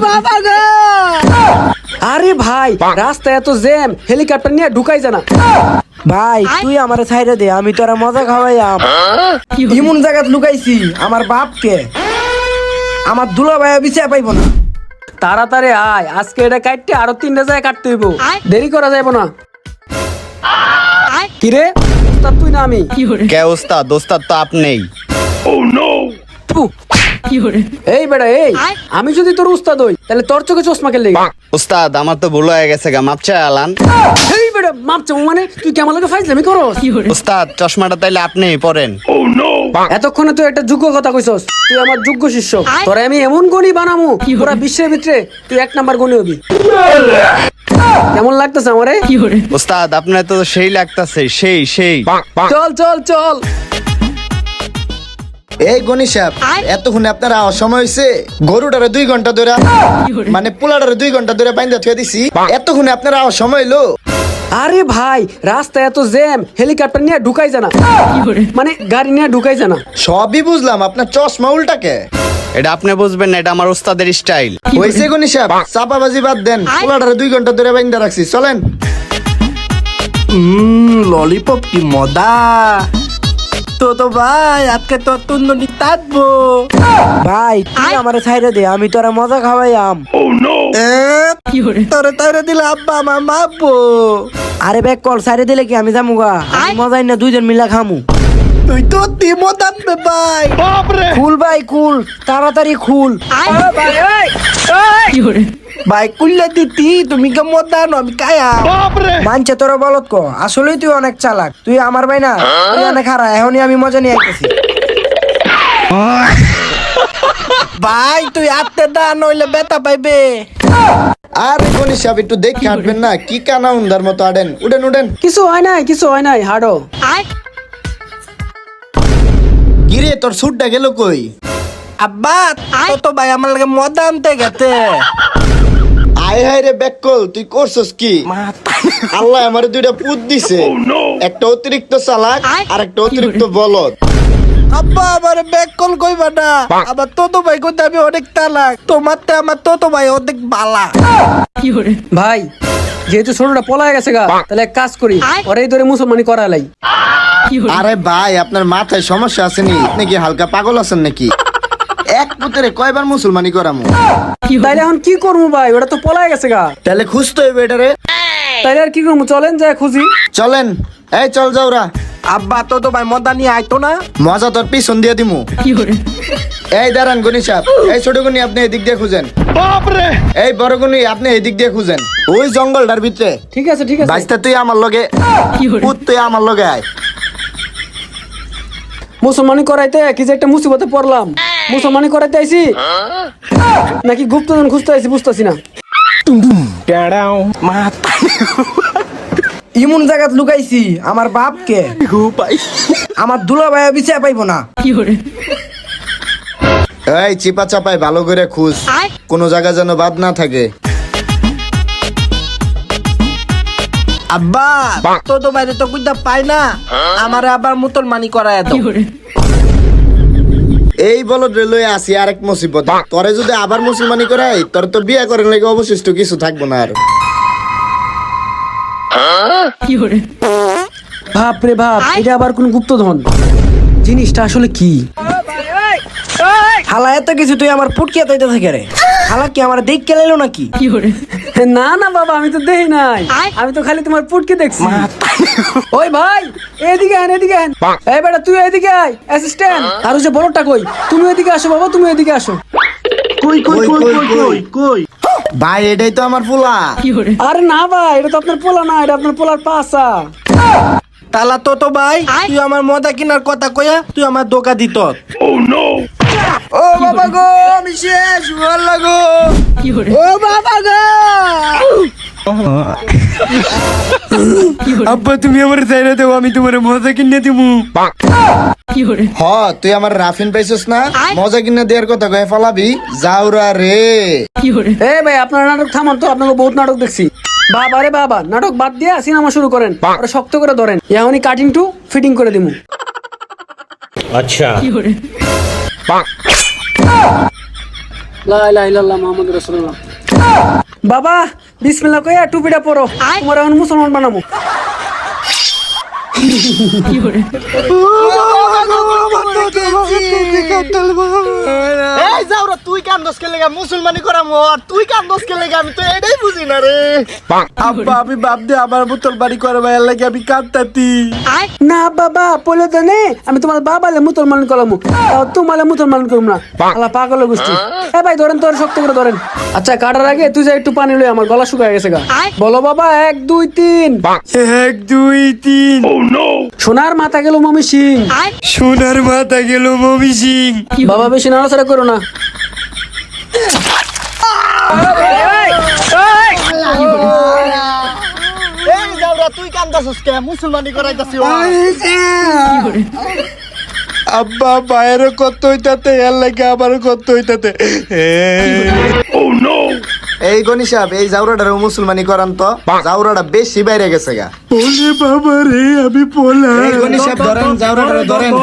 বাবা গো! আরে ভাই রাস্তায় এত জ্যাম, হেলিকপ্টার নিয়ে ঢুকাই জানা। ভাই তুই আমারে ছাইরে দে, আমি তোরা মজা খাওয়াইয়াম। ইমন জায়গাত লুকাইছি আমার বাপকে, আমার দুলা ভাই বিছে পাইব না। তাড়াতাড়ি আয়, আজকে এটা কাটতে আরো 3টা জায়গায় কাটতে হইব, দেরি করা যাবে না। কিরে ওস্তাদ তুই না আমি? কে ওস্তাদ? ওস্তাদ তো আপনিই। থু। এই বেটা এই, আমি যদি তোর উস্তাদ হই তাহলে তোর চোখে চশমা কেন লেগে? ওস্তাদ আমার তো ভুল হয়ে গেছে গা, মাপ চাই আলান। এই বেটা মাপ চাও মানে? তুই কেমন লাগে ফাইজলামি করস? ওস্তাদ চশমাটা তাইলে আপনিই পরেন। এতক্ষণে তুই একটা যোগ্য কথা কইছস, তুই আমার যোগ্য শিষ্য। তোরে আমি এমন গণি বানামু পুরা বিশ্বের ভিতরে তুই 1 নাম্বার গণি হবি। কেমন লাগতেছে আমারে? ওস্তাদ আপনার তো সেই লাগতাছে, সেই সেই। চল চল চল। এই গনি সাহেব, এতক্ষণে আপনার আওয়ার সময় হয়েছে। গরুটারে 2 ঘন্টা ধরে মানে পোলাটারে 2 ঘন্টা ধরে বাইন্দা থুয়ে দিছি, এতক্ষণে আপনার আওয়ার সময় হলো। আরে ভাই রাস্তায় এত জ্যাম, হেলিকপ্টার নিয়ে ঢুকাই জানা, মানে গাড়ি নিয়ে ঢুকাই জানা। সবই বুঝলাম, আপনার চশমা উল্টাকে। এটা আপনি বুঝবেন না, এটা আমার ওস্তাদের স্টাইল। হয়েছে গনি সাহেব, চাপাবাজি বাদ দেন। পোলাটারে 2 ঘন্টা ধরে বাইন্দা রাখছি, চলেন। ললিপপ কি মজা! তো ভাই আজকে তো তুন্দনি তাতবো। ভাই তুই আমারে ছাইরে দে, আমি তোরা মজা খাওয়াইয়াম। তোরে তাইরে দিলে আব্বা আমার মাপবো। আরে ব্যাগ কল ছাইরে দিলে কি আমি যামুগা? আমি মজাই না, 2জন মিলা খামু। তুই তো তিমো দানবে ভাই। খুল ভাই খুল, তাড়াতাড়ি খুল। ভাই কুল্লা দিতি, তুমি কে মদান আমি কায়া। মানছে তোরা বলত কো, আসলেই তুই অনেক চালাক। তুই আমার ভাই না, তুই অনেক খারা। এখনই আমি মজা নিয়ে আইতেছি। ভাই তুই আত্মে দা, নইলে বেতা পাইবে। আর গনি সাহেব একটু দেখে হাঁটবেন না, কি কানা উন্দার মতো আড়েন। উঠেন উঠেন। কিছু হয় নাই, কিছু হয় নাই, হাঁটো। গিরে তোর সুটটা গেল কই? আব্বা তো ভাই আমার লাগে মদা আনতে গেছে। আয় হায় রে বেককল, তুই করছস কি? আল্লাহ আমারে 2টা পুত দিছে, একটা অতিরিক্ত চালাক আর একটা অতিরিক্ত বলদ। আব্বা আমার ব্যাগ কল কইবা না। আবার তো ভাই কইতে আমি অনেক তালাক, তোমার তে আমার তো ভাই অনেক বালা। ভাই যেহেতু ছোটটা পলায় গেছে গা, তাহলে এক কাজ করি, ওরাই ধরে মুসলমানি করালাই। আরে ভাই আপনার মাথায় সমস্যা আছে নি? আপনি কি হালকা পাগল আছেন নাকি? এক পুতেরে কয়বার মুসলমানি করামু? তাইলে এখন কি করবো ভাই, ওটা তো পলায় গেছে গা। তাহলে খুঁজতে হইবে এটারে। তাইলে আর কি করবো, চলেন যায় খুঁজি। চলেন, এই চল যাওরা। আব্বা তো ভাই মদা নিয়ে আইতো না। মজা তোর পিছন দিয়ে দিমু। এই দাঁড়ান গনি সাহেব, এই ছোট গনি আপনি এদিক দিয়ে খুঁজেন। এই বড় গনি আপনি এদিক দিয়ে খুঁজেন, ওই জঙ্গলটার ভিতরে। ঠিক আছে ঠিক আছে। বাইস্তা তুই আমার লগে, পুত তুই আমার লগে আয়। মুসলমানি করাইতে কি যে একটা মুসিবতে পড়লাম। মুসলমানি করাইতে আইছি নাকি গুপ্তধন খুঁজতে আইছি বুঝতেছি না। ইমন জায়গাত লুকাইছি আমার বাপকে, আমার দুলা ভাই বিছে পাইব না। এই চিপা চাপায় ভালো করে খুঁজ, কোন জায়গা যেন বাদ না থাকে। আব্বা তো বাইরে তো কুইতা পাই না, আমারে আবার মুসলমানি করায় দাও। এই বলদ রেলওয়ে আসি আরেক মুসিবত। তোরে যদি আবার মুসলমানি করাই, তোর তো বিয়ে করার লাগে অবশিষ্ট কিছু থাকবো না আর। বাপ রে বাপ, এটা আবার কোন গুপ্তধন? জিনিসটা আসলে কি? হালা এত কিছু তুই আমার পুটকিয়া তাইতে থাকে রে। হালা কি আমার দেখ কে লাইলো নাকি? না না বাবা, আমি তো দেখি নাই, আমি তো খালি তোমার পুটকে দেখছি। ওই ভাই এদিকে আন, এদিকে আন। এই বেটা তুই এদিকে আয়, অ্যাসিস্ট্যান্ট। আর ওই যে বড়টা কই? তুমি এদিকে আসো বাবা, তুমি এদিকে আসো। কই কই কই কই কই ভাই, এটাই তো আমার পোলা। আরে না ভাই, এটা তো আপনার পোলা না, এটা আপনার পোলার পাছা। তালা তো ভাই তুই আমার মদা কিনার কথা কইয়া তুই আমার দোকা দিত। ও বাবা গো, আমি শেষ ভাল লাগো। ও বাবা গো, আব্বা তুমি আমার চাইলে দেবো, আমি তোমার মজা কিনে দিমু। হ তুই আমার রাফিন পাইছস না, মজা কিনা দেওয়ার কথা কয়ে ফলাবি যাওরা রে। এ ভাই আপনার নাটক থামান তো, আপনাকে বহুত নাটক দেখছি। বাবা রে বাবা, নাটক বাদ দিয়ে সিনেমা শুরু করেন, ওরা শক্ত করে ধরেন। এখনই কাটিং টু ফিটিং করে দিমু। আচ্ছা লা ইলাহা ইল্লাল্লাহ মুহাম্মাদুর রাসূলুল্লাহ। বাবা বিসমিল্লাহ কইয়া টুপিটা পরো, তোমার এখন মুসলমান বানামু। এই যাওরা তুই কান্দস কে লাগা মুসলমানি করাম আর তুই কান্দস কে লাগা আমি তো এটাই বুঝি না রে। আব্বা আমি বাপ দিয়ে আমার বোতল বাড়ি করে ভাই লাগে আমি কাঁদতাতি। না বাবা বলে তো নে আমি তোমার বাবালে মুসলমান করলাম, তোমালে মুসলমান করলাম না। আল্লাহ পাগল গোষ্ঠী। এ ভাই ধরেন তোর শক্ত করে ধরেন। আচ্ছা কাটার আগে তুই যা একটু পানি লই, আমার গলা শুকায় গেছে গা। বলো বাবা 1 2 3। 1 2 3। সোনার মাথা গেল মমি সিং। সোনার মাথা গেল মমি সিং। বাবা বেশি নাড়াচাড়া করো না। এই যাওরা তুই কান্দছস কে মুসলমানি করাইতাছি। আব্বা বাইরে কত হইতাতে এর লাগে আবার কত হইতাতে। এই গনি সাহেব এই জাউরাটারে মুসলমানি করান তো, জাউরাটা বেশি বাইরে গেছে গা। ওরে বাবা রে আমি পোলা। এই গনি সাহেব ধরেন জাউরাটারে ধরেন।